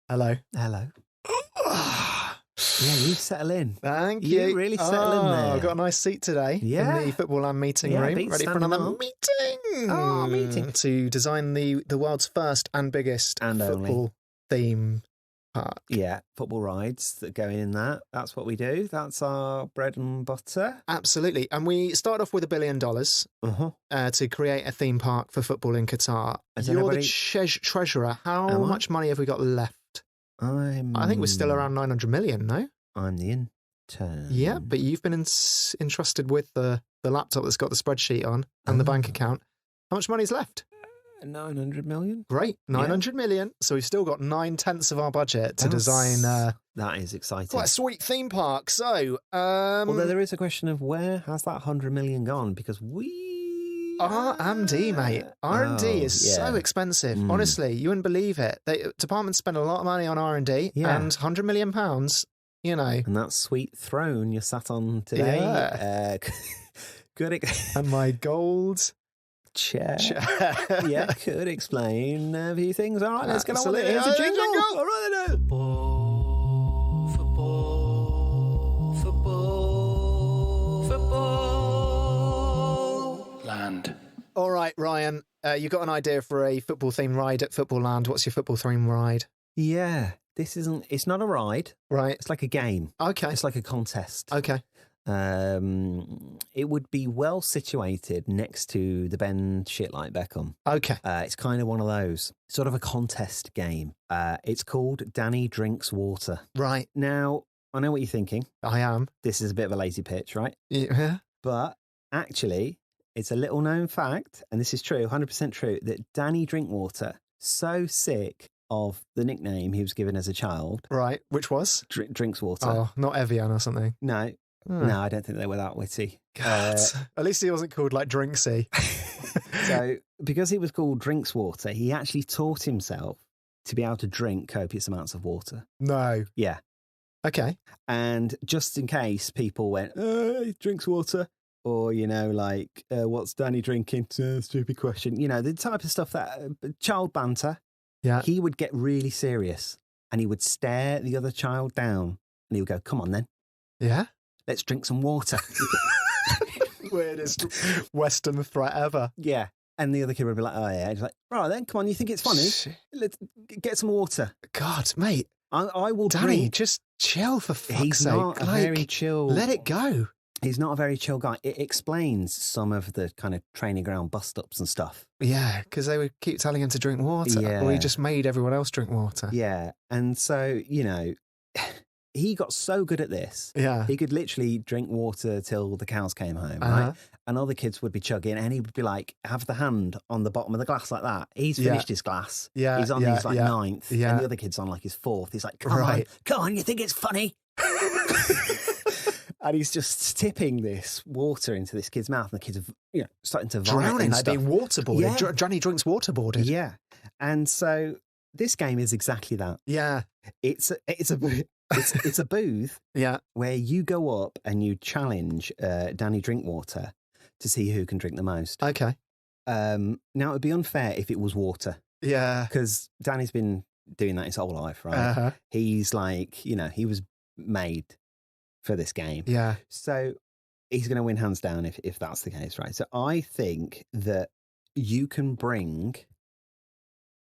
Hello. Hello. Yeah, you settle in. Thank you. You really settle in there. I've got a nice seat today Yeah. in the Footballland meeting Yeah, room, beats ready for standing another on. meeting. Oh, meeting. To design the world's first and biggest And only. football theme park. Yeah, football rides that go in that. That's what we do. That's our bread and butter. Absolutely. And we started off with $1 billion to create a theme park for football in Qatar. Has You're anybody- the treasurer. How Am I? much money have we got left? I think we're still around 900 million, no? I'm the intern. Yeah, but you've been entrusted with the laptop that's got the spreadsheet on and the bank account. How much money's left? 900 million. Great, 900 million. So we've still got 9/10 of our budget to design That is exciting. quite a sweet theme park. So, Although there is a question of where has that 100 million gone? Because we... R&D, mate. R&D is so expensive. Honestly, you wouldn't believe it. Departments spend a lot of money on R&D, and £100 million, you know. And that sweet throne you're sat on today. Yeah. Could And my gold chair. Yeah, could explain a few things. All right, let's get on with it. Absolutely. Here's a jingle. Jingle. All right, then. Footballland. All right, Ryan, you got an idea for a football-themed ride at Footballland. What's your football-themed ride? Yeah, it's not a ride. Right. It's like a game. Okay. It's like a contest. Okay. It would be well situated next to the Ben Shit Like Beckham. Okay. It's kind of one of those, sort of a contest game. It's called Danny Drinks Water. Right. Now, I know what you're thinking. I am. This is a bit of a lazy pitch, right? Yeah. But actually, it's a little known fact, and this is true, 100% true, that Danny Drinkwater, so sick of the nickname he was given as a child, Right. Which was? Drinks Water. Oh, not Evian or something. No, no, I don't think they were that witty. God. At least he wasn't called like Drinksy. So, because he was called Drinks Water, he actually taught himself to be able to drink copious amounts of water. No. Yeah. Okay. And just in case people went, he drinks water, or, you know, like, what's Danny drinking? Stupid question. You know, the type of stuff that child banter. Yeah. He would get really serious and he would stare the other child down and he would go, come on then, Yeah. let's drink some water. Weirdest Western threat ever. Yeah. And the other kid would be like, oh yeah. He's like, right then, come on, you think it's funny? Let's get some water. God, mate. I will Danny, drink. just chill for fuck's He's sake. not a very chill. Let it go. He's not a very chill guy. It explains some of the kind of training ground bust-ups and stuff. Yeah, because they would keep telling him to drink water. Yeah. Or he just made everyone else drink water. Yeah. And so, you know, he got so good at this. Yeah. He could literally drink water till the cows came home, Uh-huh. right? And other kids would be chugging and he would be like, have the hand on the bottom of the glass like that. He's finished his glass. Yeah, He's on yeah, his like yeah, ninth. yeah. And the other kid's on like his fourth. He's like, come Right. on, you think it's funny? And he's just tipping this water into this kid's mouth, and the kids are, you know, starting to vomit Drowning, and like stuff. being waterboarded. Yeah. Johnny drinks waterboarded. Yeah, and so this game is exactly that. Yeah. It's a booth Yeah. where you go up and you challenge Danny Drinkwater to see who can drink the most. Okay. Now it would be unfair if it was water, Yeah. because Danny's been doing that his whole life, right? Uh-huh. He's like, you know, he was made for this game. Yeah. So he's going to win hands down if that's the case, right? So I think that you can bring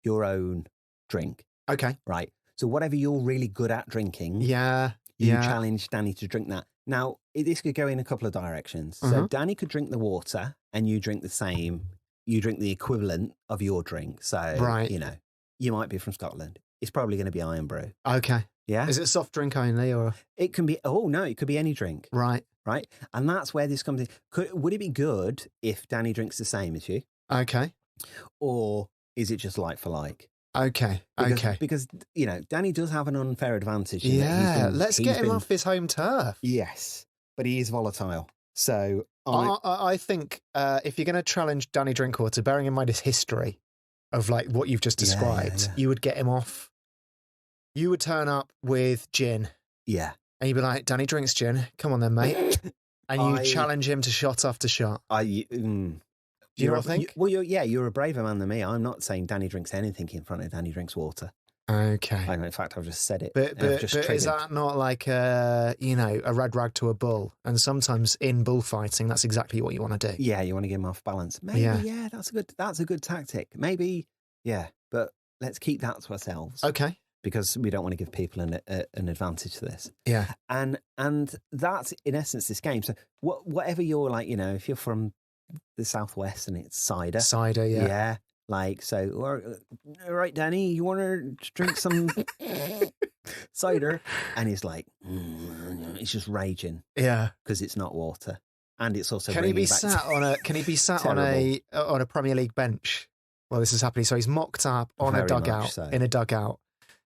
your own drink, Okay. right? So whatever you're really good at drinking, Yeah. you Yeah. challenge Danny to drink that. Now, this could go in a couple of directions. So Uh-huh. Danny could drink the water and you drink the same, you drink the equivalent of your drink. So, Right. you know, you might be from Scotland. It's probably going to be Iron Brew. Okay. Yeah? Is it soft drink only or? It can be, oh no, it could be any drink. Right. Right? And that's where this comes in. Would it be good if Danny drinks the same as you? Okay. Or is it just like for like? Okay. Okay. Because, you know, Danny does have an unfair advantage. in that Yeah. Let's he's get him been- off his home turf. Yes, but he is volatile. So I think if you're going to challenge Danny Drinkwater, bearing in mind his history of like what you've just Yeah, described, yeah. you would get him off. You would turn up with gin yeah. and you'd be like, Danny drinks gin. Come on then, mate. And you I- challenge him to shot after shot. Do you not think? You're a braver man than me. I'm not saying Danny drinks anything in front of Danny drinks water. Okay. I know, in fact, I've just said it. But is that not like a red rag to a bull? And sometimes in bullfighting, that's exactly what you want to do. Yeah, you want to get him off balance. Maybe, yeah, that's a good tactic. Maybe, yeah, but let's keep that to ourselves. Okay. Because we don't want to give people an advantage to this. Yeah. And that's, in essence, this game. So whatever you're like, if you're from the Southwest and it's cider. Cider, yeah. Yeah. Like, so, all right, Danny, you want to drink some cider? And he's like, he's just raging. Yeah. Because it's not water. And it's also Can he be sat on a Premier League bench? Well, this is happening. So he's mocked up on a dugout, in a dugout.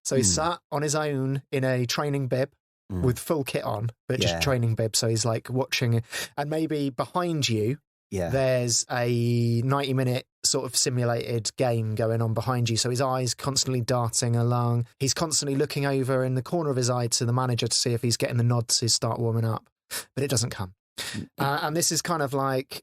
So he's sat on his own in a training bib with full kit on, but just training bib. So he's like watching, and maybe behind you, there's a 90-minute sort of simulated game going on behind you. So his eyes constantly darting along. He's constantly looking over in the corner of his eye to the manager to see if he's getting the nod to start warming up, but it doesn't come. And this is kind of like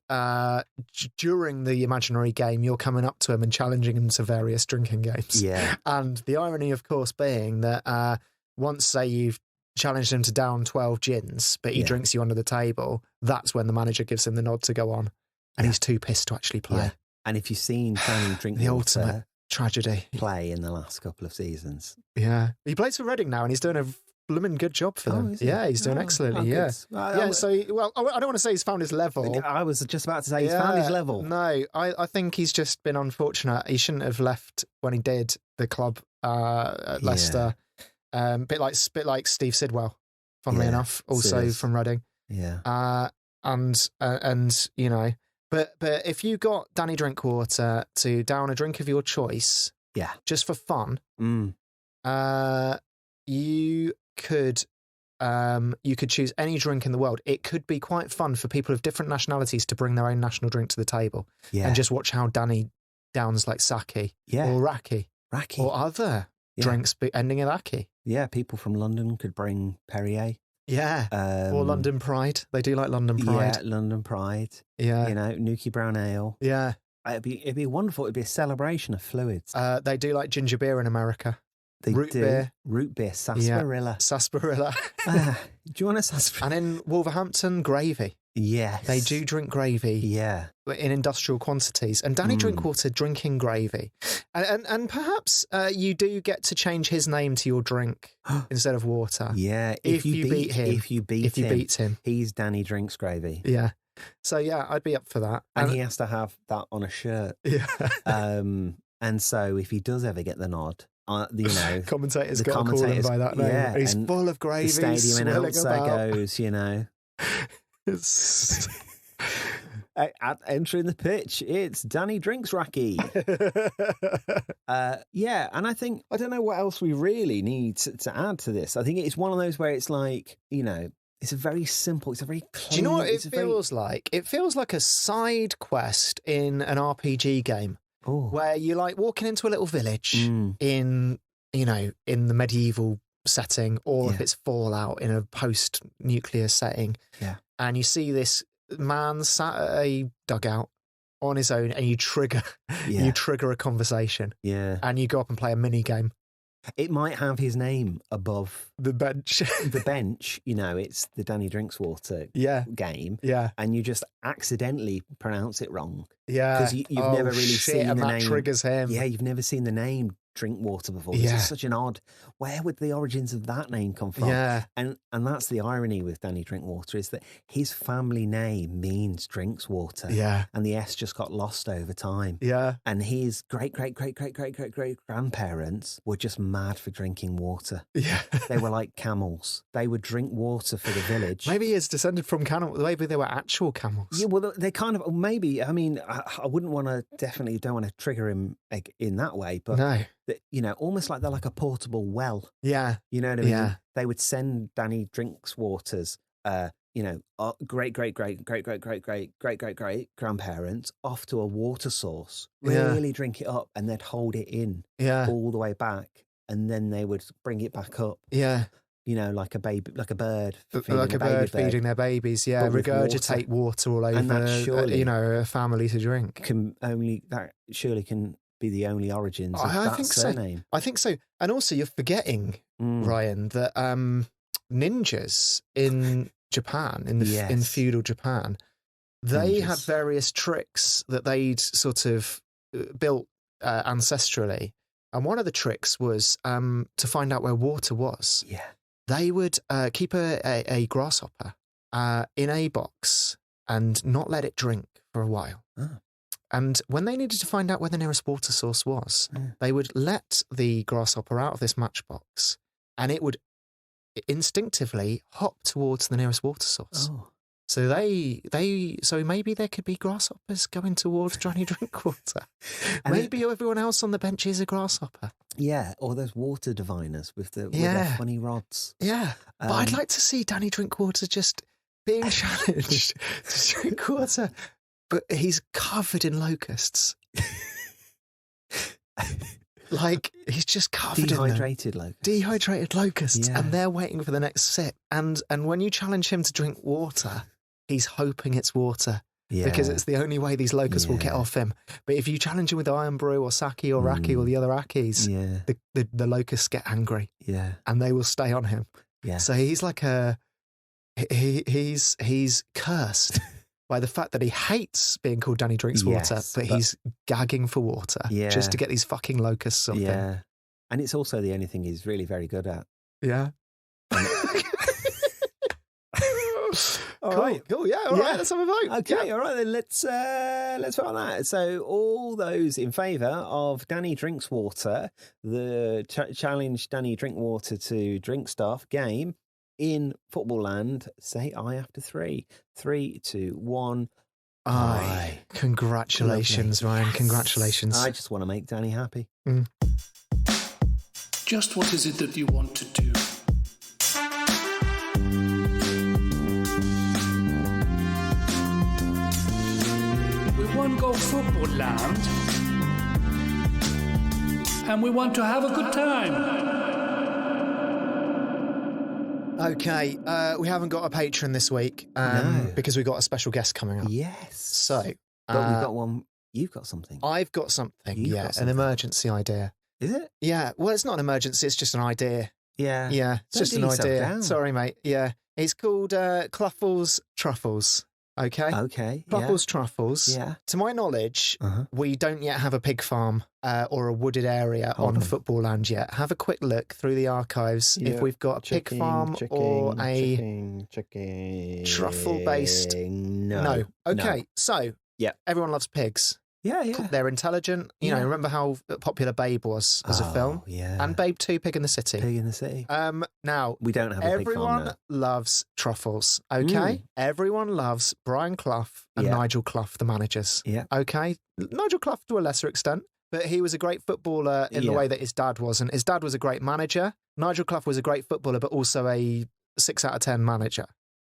during the imaginary game, you're coming up to him and challenging him to various drinking games. Yeah. And the irony, of course, being that once, say, you've challenged him to down 12 gins, but he drinks you under the table, that's when the manager gives him the nod to go on. And he's too pissed to actually play. Yeah. And if you've seen Danny Drinkwater, the ultimate tragedy, play in the last couple of seasons. Yeah. He plays for Reading now and he's doing a blooming good job for them. Yeah, he's doing excellently. I don't want to say he's found his level. I was just about to say he's found his level. No, I think he's just been unfortunate. He shouldn't have left when he did the club at Leicester. Bit like Steve Sidwell, funnily enough, also from Reading. Yeah. But if you got Danny Drinkwater to down a drink of your choice, just for fun, you could choose any drink in the world. It could be quite fun for people of different nationalities to bring their own national drink to the table and just watch how Danny downs like sake or raki or other drinks ending in aki. Yeah, people from London could bring Perrier. Yeah, or London Pride. They do like London Pride. Yeah, London Pride. Yeah, Nuki Brown Ale. Yeah, it'd be wonderful. It'd be a celebration of fluids. They do like ginger beer in America. Root beer, sarsaparilla. Yeah. Sarsaparilla. Do you want a sarsaparilla? And in Wolverhampton, gravy. Yes. They do drink gravy. Yeah. In industrial quantities. And Danny Drinkwater drinking gravy. And perhaps you do get to change his name to your drink instead of water. Yeah. If you beat him. If you beat him. He's Danny Drinks Gravy. Yeah. So, yeah, I'd be up for that. And he has to have that on a shirt. Yeah. And so if he does ever get the nod, commentators got to call him by that name. Yeah, he's full of gravy. The stadium announcer goes, entering the pitch, it's Danny Drinks Racky. And I think, I don't know what else we really need to add to this. I think it's one of those where it's like, it's a very simple, it's a very clean... Do you know what it feels like? It feels like a side quest in an RPG game. Ooh. Where you're like walking into a little village in the medieval setting, or if it's Fallout in a post-nuclear setting. Yeah. And you see this man sat at a dugout on his own and you trigger a conversation. Yeah. And you go up and play a mini game. It might have his name above the bench. The bench, it's the Danny Drinkswater game. Yeah. And you just accidentally pronounce it wrong. Yeah. Because you've never really seen the name. Triggers him. Yeah, you've never seen the name Drinkwater before. This is such an odd... Where would the origins of that name come from? Yeah. And that's the irony with Danny Drinkwater, is that his family name means drinks water. Yeah. And the S just got lost over time. Yeah. And his great-great-great-great-great-great-great-grandparents were just mad for drinking water. Yeah. They were like camels. They would drink water for the village. Maybe he is descended from camels. Maybe they were actual camels. Yeah, well, they kind of... Maybe, I mean, I wouldn't want to... Definitely don't want to trigger him in that way, but... No. Almost like they're like a portable well. Yeah. You know what I mean? Yeah. They would send Danny Drinkswater's, great grandparents off to a water source, really drink it up, and they'd hold it in all the way back, and then they would bring it back up. Yeah. Like a baby, like a bird. Feeding their babies, regurgitate water all over, a family to drink. Surely can be the only origins of that surname. I think so. And also, you're forgetting, Ryan, that ninjas in Japan, in feudal Japan, they had various tricks that they'd sort of built ancestrally. And one of the tricks was to find out where water was. Yeah. They would keep a grasshopper in a box and not let it drink for a while. Oh. And when they needed to find out where the nearest water source was, they would let the grasshopper out of this matchbox and it would instinctively hop towards the nearest water source. Oh. So so maybe there could be grasshoppers going towards Johnny Drinkwater. Maybe everyone else on the bench is a grasshopper. Yeah, or those water diviners with their funny rods. Yeah, but I'd like to see Danny Drinkwater just being challenged to drink water, but he's covered in locusts. Like, he's just covered Dehydrated locusts. Dehydrated locusts, and they're waiting for the next sip. And when you challenge him to drink water, he's hoping it's water because it's the only way these locusts will get off him. But if you challenge him with iron brew or sake or raki or the other akis, the locusts get angry and they will stay on him. Yeah. So he's like he's cursed by the fact that he hates being called Danny Drinks Water, but he's gagging for water just to get these fucking locusts off him. Yeah. And it's also the only thing he's really very good at. Yeah. All right. Cool. Yeah. All right. Let's have a vote. Okay. Yeah. All right. Then let's vote on that. So all those in favour of Danny Drinks Water, the challenge Danny Drinkwater to drink stuff game in Footballland, say aye after 3. 3, 2, 1. Aye. Congratulations, Ryan. Yes. Congratulations. I just want to make Danny happy. Just what is it that you want to do? We want to go Footballland, and we want to have a good time. Okay, we haven't got a patron this week because we've got a special guest coming up. Yes. So, but we've got one. You've got something. I've got something. An emergency idea. Is it? Yeah. Well, it's not an emergency. It's just an idea. Yeah. Yeah. It's just an idea. Down. Sorry, mate. Yeah. It's called Cloughles Truffles. Okay. Okay. Cloughles Truffles. Yeah. To my knowledge, we don't yet have a pig farm or a wooded area on Footballland yet. Have a quick look through the archives if we've got a pig farm or a truffle-based. No. Okay. So everyone loves pigs. Yeah. They're intelligent. You know, remember how popular Babe was as a film? Yeah. And Babe 2, Pig in the City. Pig in the City. Now, we don't have a pig farm now. Everyone loves truffles, okay? Everyone loves Brian Clough and Nigel Clough, the managers. Yeah. Okay? Nigel Clough to a lesser extent, but he was a great footballer in the way that his dad was. And his dad was a great manager. Nigel Clough was a great footballer, but also a 6 out of 10 manager.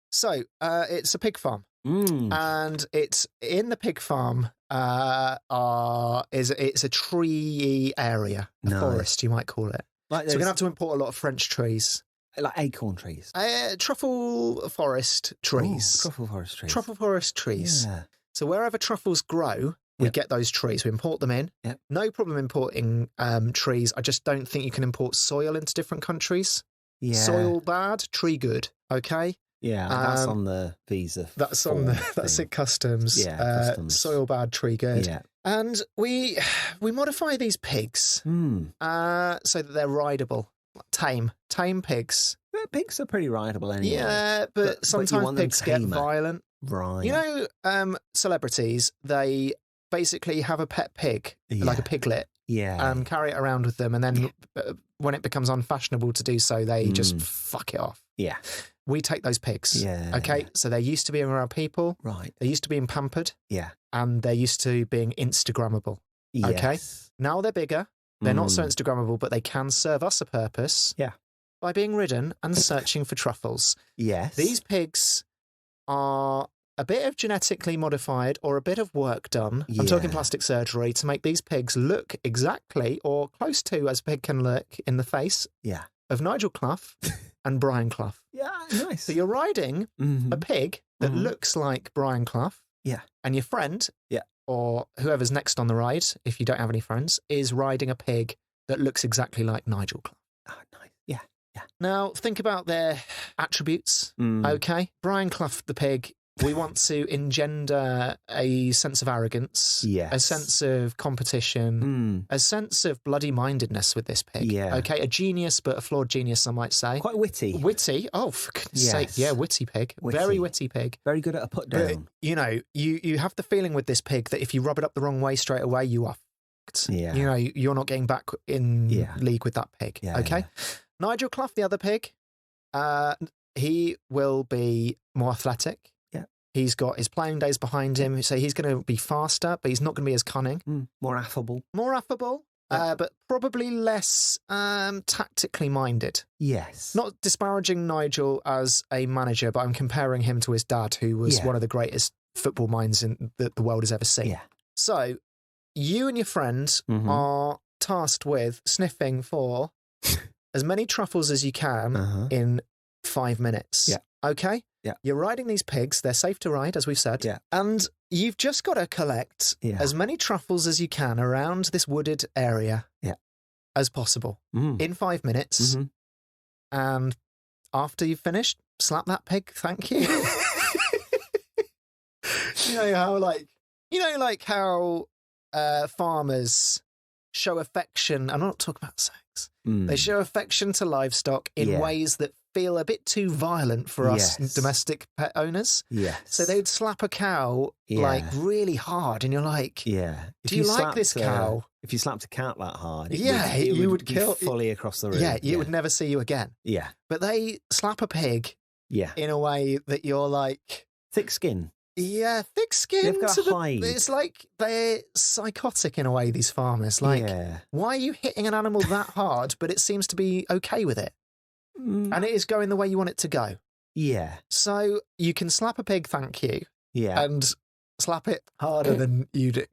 So, it's a pig farm. And it's in the pig farm it's a tree area, a forest, you might call it. So we're going to have to import a lot of French trees. Like acorn trees? Truffle forest trees. Ooh, truffle forest trees. Truffle forest trees. Yeah. So wherever truffles grow, we get those trees. We import them in. Yep. No problem importing trees. I just don't think you can import soil into different countries. Yeah. Soil bad, tree good. Okay? Yeah, that's on the visa. That's at customs. Yeah, customs. Soil bad, tree good. Yeah. And we modify these pigs so that they're rideable, tame pigs. But pigs are pretty rideable anyway. Yeah, but sometimes pigs get violent. Right. You know, celebrities, they basically have a pet pig, like a piglet. Yeah. Carry it around with them, and then when it becomes unfashionable to do so, they just fuck it off. Yeah. We take those pigs. Yeah. Okay. So they're used to being around people. Right. They're used to being pampered. Yeah. And they're used to being Instagrammable. Yes. Okay. Now they're bigger. They're not so Instagrammable, but they can serve us a purpose. Yeah. By being ridden and searching for truffles. Yes. These pigs are a bit of genetically modified or a bit of work done. I'm talking plastic surgery to make these pigs look exactly or close to as a pig can look in the face of Nigel Clough and Brian Clough. Yeah, nice. So you're riding a pig that looks like Brian Clough. Yeah. And your friend or whoever's next on the ride, if you don't have any friends, is riding a pig that looks exactly like Nigel Clough. Oh, nice. Yeah. Now, think about their attributes, okay? Brian Clough, the pig, we want to engender a sense of arrogance, a sense of competition, a sense of bloody-mindedness with this pig, okay? A genius, but a flawed genius, I might say. Quite witty. Witty? Oh, for goodness sake. Yeah, witty pig. Very witty pig. Very good at a put-down. You know, you have the feeling with this pig that if you rub it up the wrong way straight away, you are fucked. Yeah. You know, you're not getting back in league with that pig, okay? Yeah. Nigel Clough, the other pig, he will be more athletic. Yeah. He's got his playing days behind him, so he's going to be faster, but he's not going to be as cunning. More affable. But probably less tactically minded. Yes. Not disparaging Nigel as a manager, but I'm comparing him to his dad, who was one of the greatest football minds that the world has ever seen. Yeah. So you and your friend are tasked with sniffing for as many truffles as you can in 5 minutes. Yeah. Okay? Yeah. You're riding these pigs. They're safe to ride, as we've said. Yeah. And you've just got to collect as many truffles as you can around this wooded area as possible in 5 minutes. And after you've finished, slap that pig. Thank you. You know how farmers show affection. I'm not talking about sex. They show affection to livestock in ways that feel a bit too violent for us domestic pet owners. Yes. So they'd slap a cow like really hard, and you're like, do you like this cow? If you slapped a cat that hard, you would kill fully across the room. Yeah, it would never see you again. Yeah. But they slap a pig in a way that you're like... Thick skin. Yeah, thick skin. They've got a hide. It's like they're psychotic in a way, these farmers. Like, why are you hitting an animal that hard, but it seems to be okay with it? And it is going the way you want it to go. Yeah. So you can slap a pig, thank you. Yeah. And slap it harder than you'd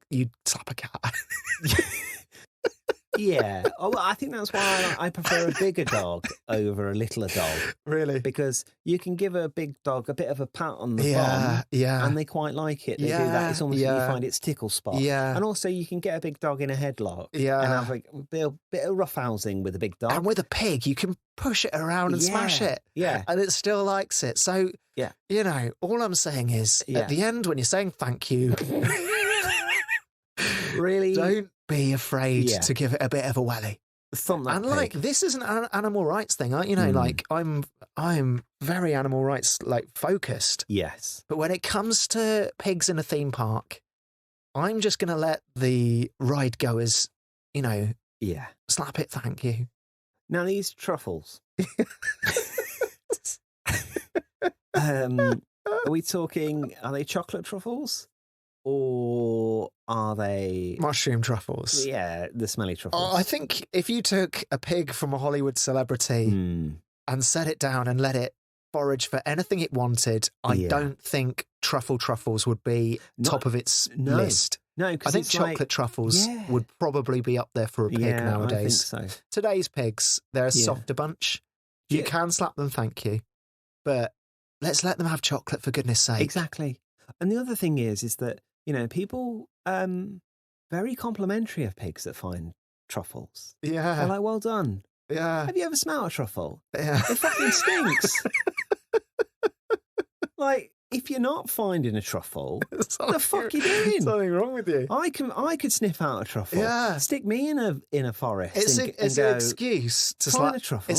slap a cat. Yeah. Oh, well, I think that's why I prefer a bigger dog over a littler dog. Really? Because you can give a big dog a bit of a pat on the bum, and they quite like it. They do that. It's almost like you find its tickle spot. Yeah. And also you can get a big dog in a headlock and have a bit of roughhousing with a big dog. And with a pig, you can push it around and smash it. Yeah. And it still likes it. So, you know, all I'm saying is, at the end, when you're saying thank you, really don't be afraid to give it a bit of a welly. And like, this is an animal rights thing, you know, like I'm very animal rights focused. Yes. But when it comes to pigs in a theme park, I'm just going to let the ride goers, you know, slap it, thank you. Now these truffles, are we talking, are they chocolate truffles? Or are they... mushroom truffles? Yeah, the smelly truffles. Oh, I think if you took a pig from a Hollywood celebrity and set it down and let it forage for anything it wanted, I don't think truffles would be top of its list. No, I think chocolate truffles would probably be up there for a pig nowadays. I think so. Today's pigs, they're a softer bunch. You can slap them, thank you. But let's let them have chocolate, for goodness sake. Exactly. And the other thing is that, you know, people very complimentary of pigs that find truffles. Yeah. They're like, well done. Yeah. Have you ever smelled a truffle? Yeah. It fucking stinks. Like, if you're not finding a truffle, what the fuck are you doing? Something wrong with you. I could sniff out a truffle. Yeah. Stick me in a forest. It's an excuse to slap a truffle.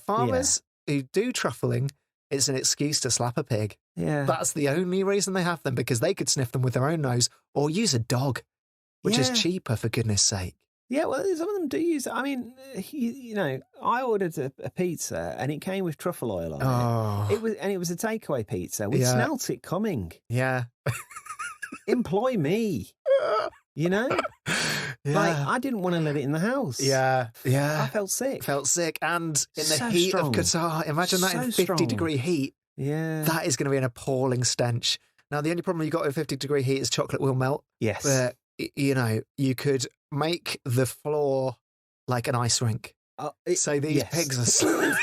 Farmers who do truffling, it's an excuse to slap a pig. Yeah. That's the only reason they have them, because they could sniff them with their own nose or use a dog, which is cheaper, for goodness sake. Yeah, well, some of them do use it. I mean, you know, I ordered a pizza and it came with truffle oil on it. It was a takeaway pizza. We smelt it coming. Yeah. Employ me. You know? Like, I didn't want to let it in the house. Yeah. Yeah. I felt sick. And in the heat of Qatar, imagine that in 50-degree heat. Yeah. That is going to be an appalling stench. Now, the only problem you got with 50-degree heat is chocolate will melt. Yes. But, you know, you could make the floor like an ice rink. So these pigs are...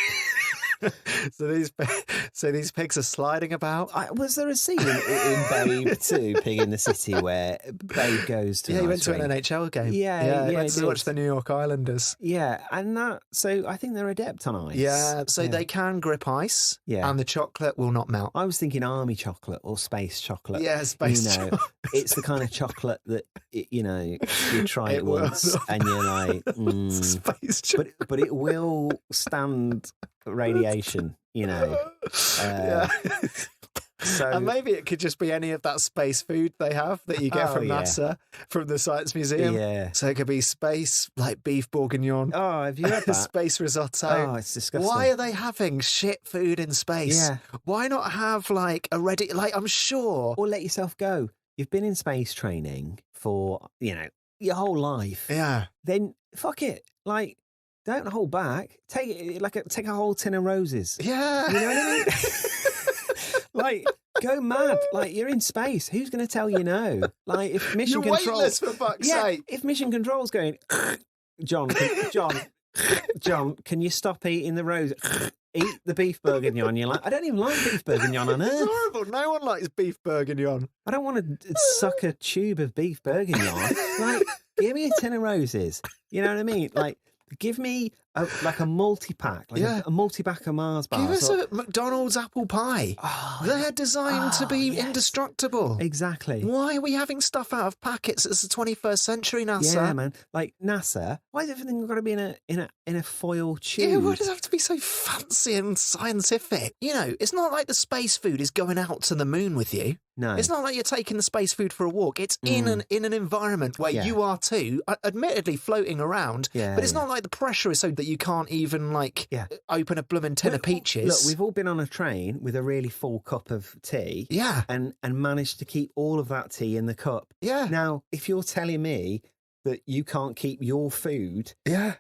So these pigs are sliding about. Was there a scene in Babe 2, Pig in the City, where Babe goes to he went to an NHL game. Yeah, he went to watch the New York Islanders. Yeah, and so I think they're adept on ice. Yeah, so they can grip ice, and the chocolate will not melt. I was thinking army chocolate or space chocolate. Yeah, space chocolate. It's the kind of chocolate that, you try it once and you're like, space chocolate. But it will stand radiation, So, and maybe it could just be any of that space food they have that you get from NASA, from the Science Museum. Yeah. So it could be space, like beef bourguignon. Oh, have you had that? Space risotto. Oh, it's disgusting. Why are they having shit food in space? Yeah. Why not have like a ready, like I'm sure. Or let yourself go. You've been in space training for, your whole life. Yeah. Then fuck it. Like, don't hold back. Take a whole tin of roses. Yeah. You know what I mean? Like, go mad. Like, you're in space. Who's going to tell you no? Like, if mission you're control, weightless, for fuck's sake. If mission control's going, John, can you stop eating the rose? Eat the beef bourguignon. You're like, I don't even like beef bourguignon on Earth. It's horrible. No one likes beef bourguignon. I don't want to suck a tube of beef bourguignon. Like, give me a tin of roses. You know what I mean? Like, give me a multi-pack, a multi-pack of Mars bars. Give us a McDonald's apple pie. Oh, they're designed to be indestructible. Exactly. Why are we having stuff out of packets? It's the 21st century, NASA. Yeah, man. Like NASA, why is everything got to be in a foil tube? Yeah, why does it have to be so fancy and scientific? It's not like the space food is going out to the moon with you. No. It's not like you're taking the space food for a walk. It's in an environment where you are too, admittedly floating around, but it's not like the pressure is so that you can't even open a blooming tin of peaches. Look, we've all been on a train with a really full cup of tea. Yeah. And managed to keep all of that tea in the cup. Yeah. Now, if you're telling me that you can't keep your food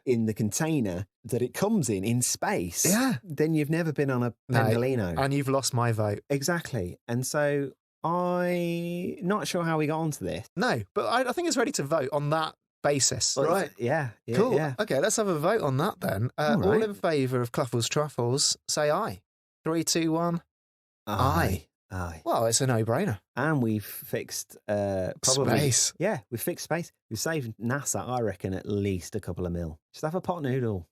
in the container that it comes in space, then you've never been on a Pendolino. And you've lost my vote. Exactly. And so I'm not sure how we got onto this. No, but I think it's ready to vote on that basis. Right. Yeah. Cool. Yeah. Okay, let's have a vote on that then. All in favour of Cloughles Truffles, say aye. 3, 2, 1. Aye. Well, it's a no-brainer. And we've fixed probably space. Yeah, we've fixed space. We've saved NASA, I reckon, at least a couple of mil. Just have a pot noodle.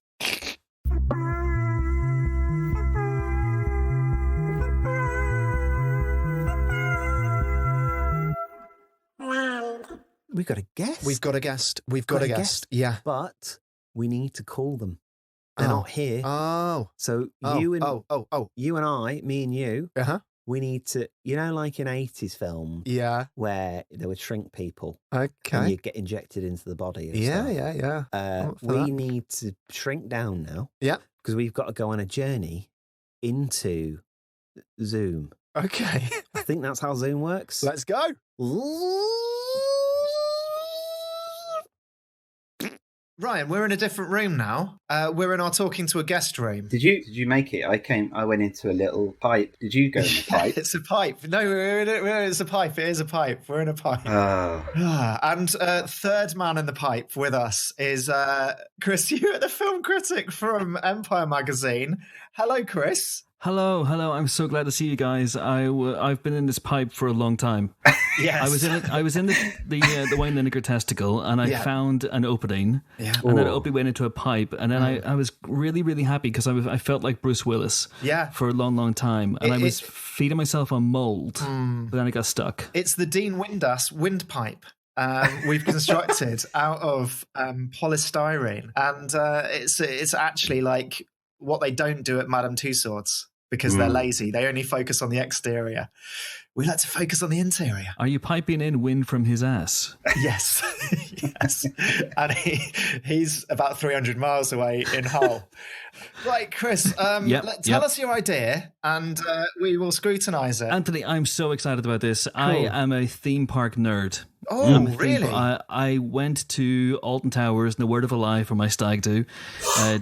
We've got a guest. We've got a guest. Yeah. But we need to call them. They're not here. Oh. So you and I, me and you, we need to, like in 80s film, where there would shrink people. Okay. And you'd get injected into the body. Yeah. We need to shrink down now. Yeah. Because we've got to go on a journey into Zoom. Okay. I think that's how Zoom works. Let's go. Ryan, we're in a different room now. We're in our talking to a guest room. Did you make it? I went into a little pipe. Did you go in the pipe? It's a pipe. No, it's a pipe. It is a pipe. We're in a pipe. Oh. And third man in the pipe with us is Chris Hewitt, the film critic from Empire magazine. Hello, Chris. Hello. I'm so glad to see you guys. I've been in this pipe for a long time. Yes, I was in the wine vinegar testicle, and I found an opening, and then it opened went into a pipe, and then I was really, really happy because I felt like Bruce Willis for a long, long time, and I was feeding myself on mold, but then I got stuck. It's the Dean Windass windpipe. We've constructed out of polystyrene, and it's actually like what they don't do at Madame Tussauds because they're lazy. They only focus on the exterior. We like to focus on the interior. Are you piping in wind from his ass? Yes. Yes. And he's about 300 miles away in Hull. Right, Chris, tell us your idea and we will scrutinise it. Anthony, I'm so excited about this. Cool. I am a theme park nerd. Oh, really? I went to Alton Towers in the word of a lie for my stag do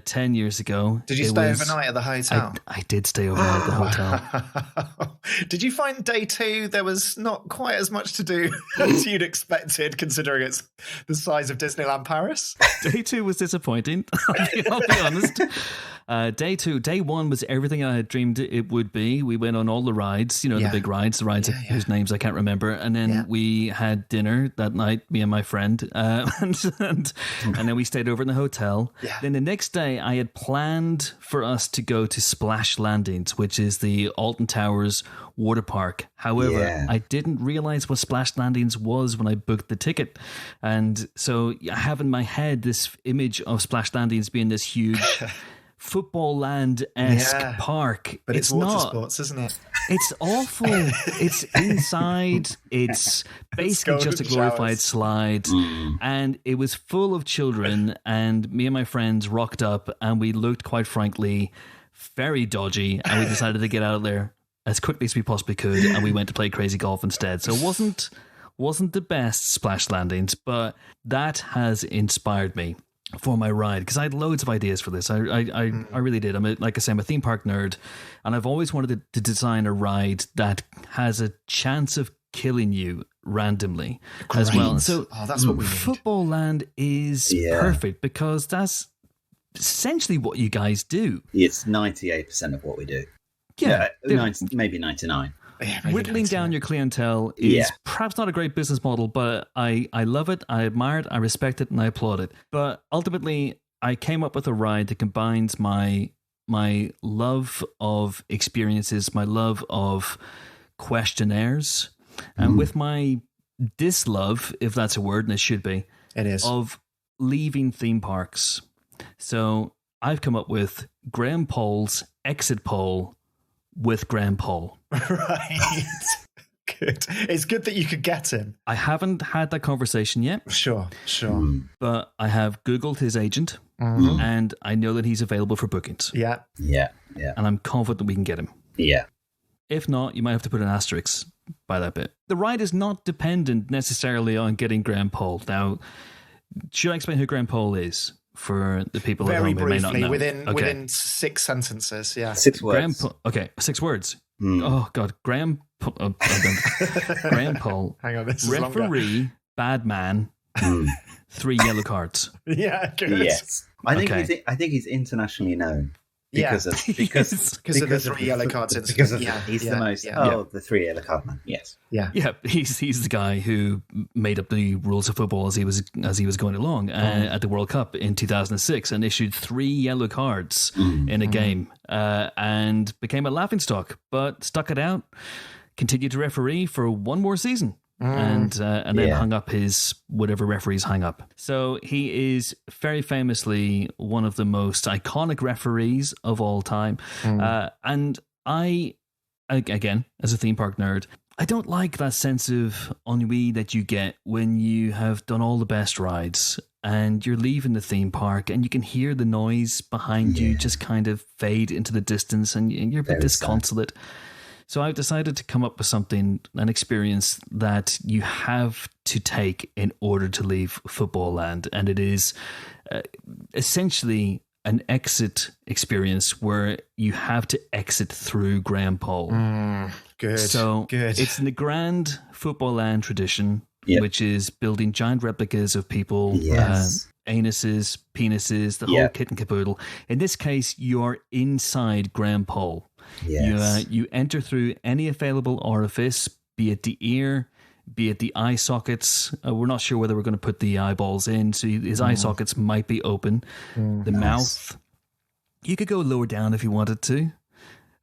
10 years ago. Did you stay overnight at the hotel? I did stay overnight at the hotel. Did you find day 2 there was not quite as much to do as you'd expected, considering it's the size of Disneyland Paris? Day 2 was disappointing, I'll be honest. Day one was everything I had dreamed it would be. We went on all the rides, the big rides, whose names I can't remember. And then we had dinner that night, me and my friend. And then we stayed over in the hotel. Yeah. Then the next day, I had planned for us to go to Splash Landings, which is the Alton Towers water park. However, I didn't realize what Splash Landings was when I booked the ticket. And so I have in my head this image of Splash Landings being this huge Footballland-esque park. But it's water sports, isn't it? It's awful. It's inside. It's basically just a glorified slide. And it was full of children, and me and my friends rocked up, and we looked, quite frankly, very dodgy, and we decided to get out of there as quickly as we possibly could, and we went to play crazy golf instead. So it wasn't the best Splash Landings, but that has inspired me for my ride, because I had loads of ideas for this. I really did. Like I say, I'm a theme park nerd, and I've always wanted to design a ride that has a chance of killing you randomly as well. So that's what we need. Footballland is perfect, because that's essentially what you guys do. It's 98% of what we do. Yeah, 90, maybe 99. Whittling down your clientele is perhaps not a great business model, but I love it, I admire it, I respect it, and I applaud it. But ultimately, I came up with a ride that combines my love of experiences, my love of questionnaires, and with my dislove, if that's a word, and it should be, it is, of leaving theme parks. So I've come up with Graham Poll's exit poll with Graham Poll. Right. Good. It's good that you could get him. I haven't had that conversation yet. Sure. But I have Googled his agent, and I know that he's available for bookings. Yeah. And I'm confident we can get him. Yeah. If not, you might have to put an asterisk by that bit. The ride is not dependent necessarily on getting Graham Poll. Now, should I explain who Graham Poll is? For the people at home who may not know. Within 6 sentences, 6 words. 6 words. Oh, God. Graham Poll. Hang on, this is referee, longer. bad man, 3 yellow cards. Yeah, good. Yes. I think he's internationally known. Because of the 3 yellow cards. He's the most. The 3 yellow card man. Yes. Yeah. He's the guy who made up the rules of football as he was going along at the World Cup in 2006, and issued 3 yellow cards in a game, and became a laughingstock. But stuck it out, continued to referee for 1 more season. And then hung up his whatever referees hang up. So he is very famously one of the most iconic referees of all time. And I, again, as a theme park nerd, I don't like that sense of ennui that you get when you have done all the best rides and you're leaving the theme park and you can hear the noise behind you just kind of fade into the distance, and you're a bit disconsolate. So I've decided to come up with something, an experience that you have to take in order to leave Footballland. And it is essentially an exit experience where you have to exit through Graham Poll. Good. So it's in the grand Footballland tradition, which is building giant replicas of people, anuses, penises, the whole kit and caboodle. In this case, you're inside Graham Poll. Yes. You enter through any available orifice, be it the ear, be it the eye sockets. We're not sure whether we're going to put the eyeballs in, so his eye sockets might be open. The mouth. You could go lower down if you wanted to.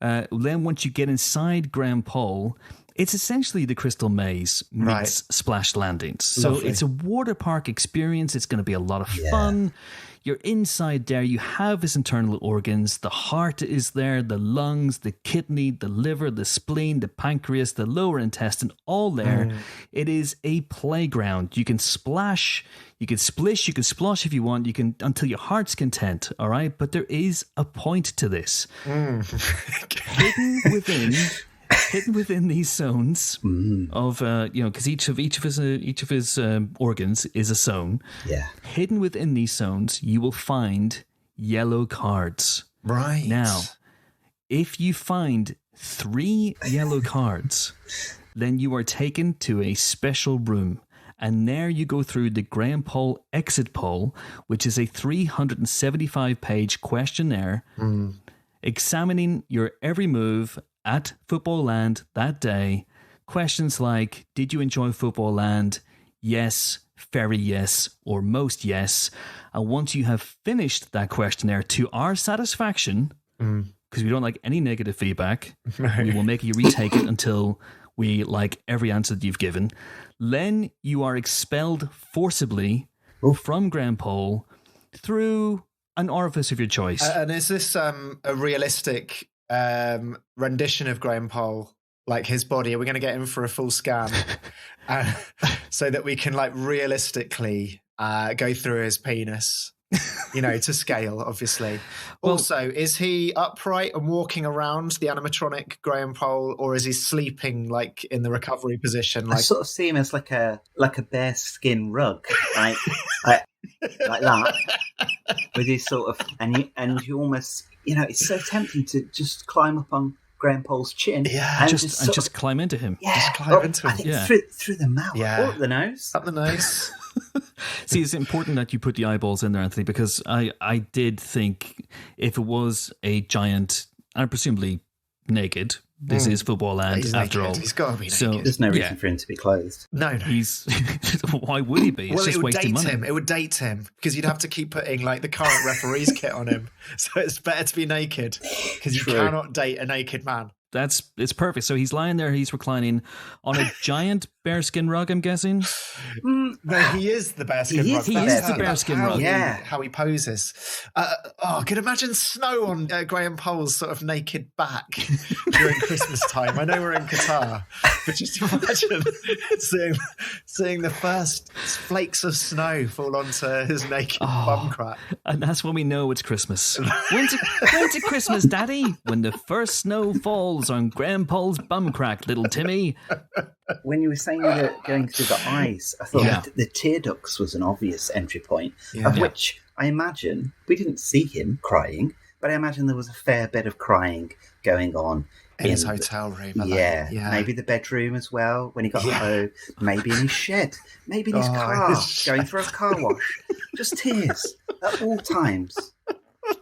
Then once you get inside Graham Poll, it's essentially the Crystal Maze meets Splash Landings. So it's a water park experience. It's going to be a lot of fun. You're inside there. You have his internal organs. The heart is there, the lungs, the kidney, the liver, the spleen, the pancreas, the lower intestine, all there. It is a playground. You can splash, you can splish, you can splosh if you want. You can until your heart's content. All right, but there is a point to this. Hidden within these zones of because each of his organs is a zone. Yeah. Hidden within these zones, you will find yellow cards. Right. Now, if you find 3 yellow cards, then you are taken to a special room, And there you go through the Graham Poll exit poll, which is a 375-page questionnaire examining your every move at Footballland that day. Questions like, did you enjoy Footballland? Yes, very yes, or most yes. And once you have finished that questionnaire to our satisfaction, because we don't like any negative feedback, we will make you retake it until we like every answer that you've given. Then you are expelled forcibly from Graham Poll through an orifice of your choice. And is this a realistic rendition of Graham Poll? Like his body? Are we going to get him for a full scan so that we can like realistically go through his penis? To scale, obviously. Well, also, is he upright and walking around the animatronic Graham Poll, or is he sleeping like in the recovery position? I sort of see him as like a bearskin rug, like that, with his sort of and you almost it's so tempting to just climb up on Graham Poll's chin, and just climb into him. Yeah, just climb into him. I think through the mouth, or up the nose, up the nose. See, it's important that you put the eyeballs in there, Anthony, because I did think if it was a giant, and presumably naked, this is Footballland after all. He's got to be naked. So, there's no reason for him to be clothed. No. He's why would he be? It's just wasting money. It would date him because you'd have to keep putting like the current referee's kit on him. So it's better to be naked because you cannot date a naked man. It's perfect. So he's lying there, he's reclining on a giant bearskin rug, I'm guessing. No, he is the bearskin rug. He is the bearskin rug. How he poses. I could imagine snow on Graham Poll's sort of naked back during Christmas time. I know we're in Qatar, but just imagine seeing the first flakes of snow fall onto his naked bum crack. And that's when we know it's Christmas. When's it Christmas, Daddy? When the first snow falls on Graham Poll's bum crack, little Timmy. When you were saying that going through the eyes, I thought that the tear ducts was an obvious entry point, of which I imagine we didn't see him crying, but I imagine there was a fair bit of crying going on in his hotel room. Maybe the bedroom as well when he got home, maybe in his shed, maybe in his car, going through a car wash. Just tears at all times.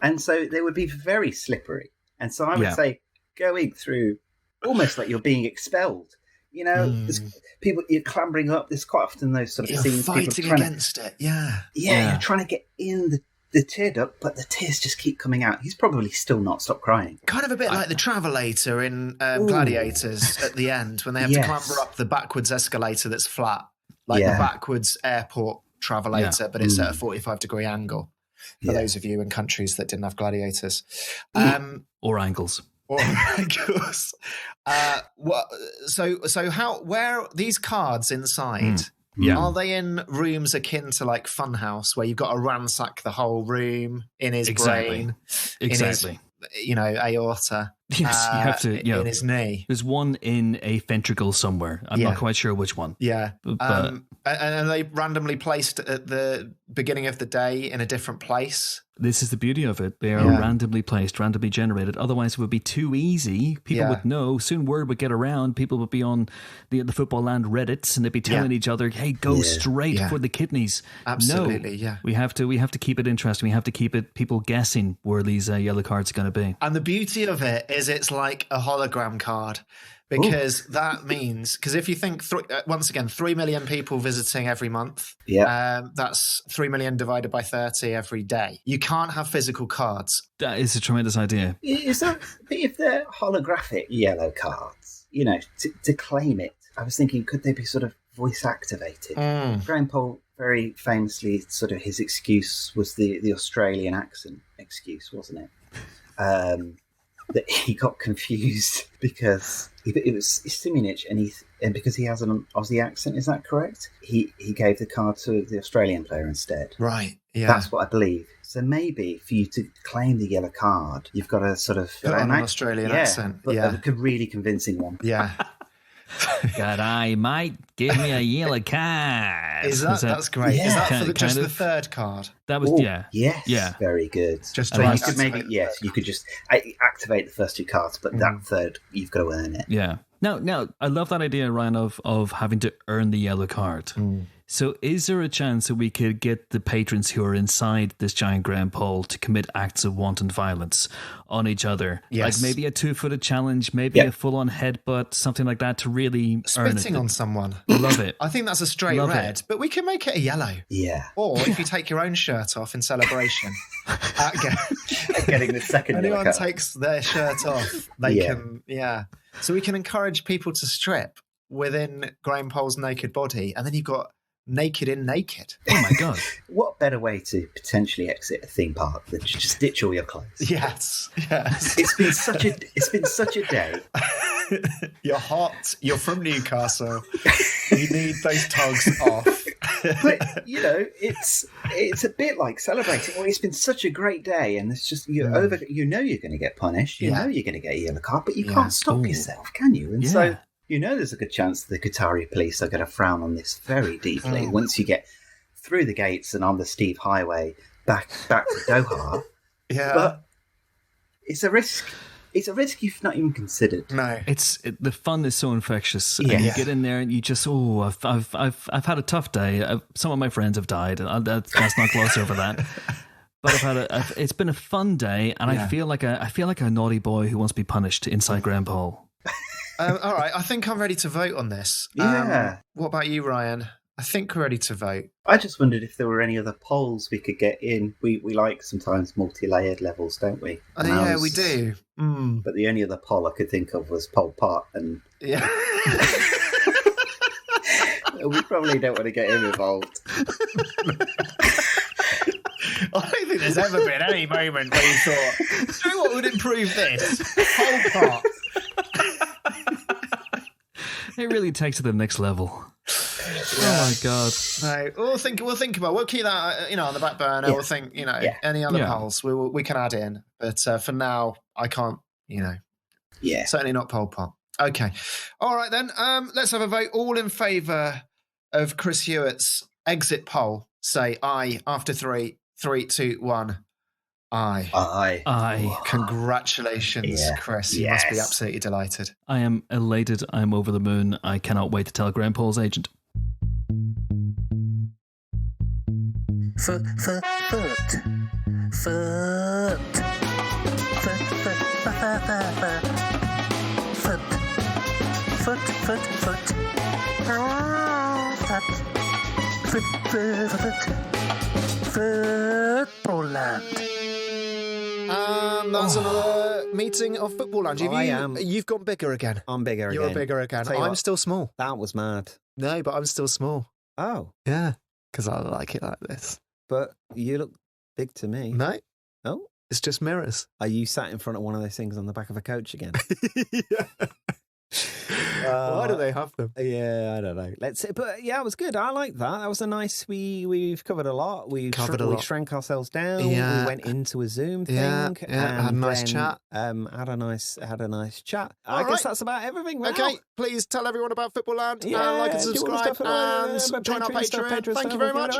And so they would be very slippery. And so I would say going through almost like you're being expelled. There's people, you're clambering up. There's quite often those sort of scenes. Fighting against it. You're trying to get in the tear duct, but the tears just keep coming out. He's probably still not stopped crying. Kind of a bit like the travelator in Gladiators at the end when they have to clamber up the backwards escalator that's flat, like the backwards airport travelator, but it's at a 45-degree angle. For those of you in countries that didn't have gladiators, or angles. Where these cards inside? Are they in rooms akin to like Funhouse, where you've got to ransack the whole room in his brain, in his, aorta? Yes, you have to. In his knee. There's one in a ventricle somewhere. I'm not quite sure which one. Yeah, and are they randomly placed at the beginning of the day in a different place? This is the beauty of it. They are randomly placed, randomly generated. Otherwise, it would be too easy. People would know. Soon word would get around. People would be on the Footballland Reddits, and they'd be telling each other, "Hey, go straight for the kidneys." Absolutely, no, we have to keep it interesting. We have to keep it people guessing where these yellow cards are going to be. And the beauty of it is it's like a hologram card. Because that means, because if you think, once again, 3 million people visiting every month, that's 3 million divided by 30 every day. You can't have physical cards. That is a tremendous idea. Is that, if they're holographic yellow cards, to claim it, I was thinking, could they be sort of voice activated? Graham Poll very famously, sort of his excuse was the Australian accent excuse, wasn't it? That he got confused because it was Simonich, and because he has an Aussie accent, is that correct? He gave the card to the Australian player instead. Right. Yeah. That's what I believe. So maybe for you to claim the yellow card, you've got to sort of put on an Australian accent. But a really convincing one. Yeah. God, I might give me a yellow card. That's great. Is that for just the third card? That was Yes, very good. Just you could maybe you could just activate the first two cards, but that third you've got to earn it. Yeah. Now I love that idea, Ryan, of having to earn the yellow card. So is there a chance that we could get the patrons who are inside this giant ground pole to commit acts of wanton violence on each other? Yes. Like maybe a 2-footed challenge, maybe a full-on headbutt, something like that to really earn it. Spitting on someone. Love it. I think that's a straight red, but we can make it a yellow. Yeah. Or if you take your own shirt off in celebration, getting the second. Anyone takes their shirt off, they can. Yeah. So we can encourage people to strip within Graham Pole's naked body, and then you've got naked in naked. Oh my God. What better way to potentially exit a theme park than to just ditch all your clothes? Yes. It's been such a day. You're hot. You're from Newcastle. You need those togs off. But it's a bit like celebrating. Well, it's been such a great day, and it's just you're over. You know you're going to get punished. You know you're going to get a yellow card, but you can't stop yourself, can you? And so there's a good chance the Qatari police are going to frown on this very deeply once you get through the gates and on the steep highway back to Doha. Yeah, but it's a risk. It's a risk you've not even considered. No, the fun is so infectious. And you get in there and you just I've had a tough day. Some of my friends have died, and let's not gloss over that. But it's been a fun day, and I feel like a naughty boy who wants to be punished inside Graham Pole. All right, I think I'm ready to vote on this. Yeah. What about you, Ryan? I think we're ready to vote. I just wondered if there were any other polls we could get in. We like sometimes multi-layered levels, don't we? Yeah, we do. But the only other poll I could think of was Pol Pot, and yeah. We probably don't want to get him involved. I don't think there's ever been any moment where you thought, do you know what would improve this? Pol Pot. It really takes it to the next level. Oh my God! No, we'll think about it. We'll keep that on the back burner. We'll think any other polls we can add in, but for now I can't. Certainly not Pol Pot. Okay, all right then. Let's have a vote. All in favour of Chris Hewitt's exit poll, say aye after 3, 3, 2, 1. Aye. Aye. Congratulations, Chris. You must be absolutely delighted. I am elated. I am over the moon. I cannot wait to tell Graham Pole's agent. Foot. Footballland. That's another meeting of Footballland. You've gone bigger again. I'm bigger again. You're bigger again. I'm still small. That was mad. No, but I'm still small. Oh. Yeah, because I like it like this. But you look big to me. No. Oh? It's just mirrors. Are you sat in front of one of those things on the back of a coach again? Yeah. Why do they have them? Yeah, I don't know. Let's see. But yeah, it was good. I like that. That was a nice. We've covered a lot. We shrank ourselves down. Yeah. We went into a Zoom thing. Yeah, had a nice chat. Had a nice chat. I guess that's about everything. Now. Okay, please tell everyone about Footballland. Like and subscribe and join our Patreon. Thank you very much.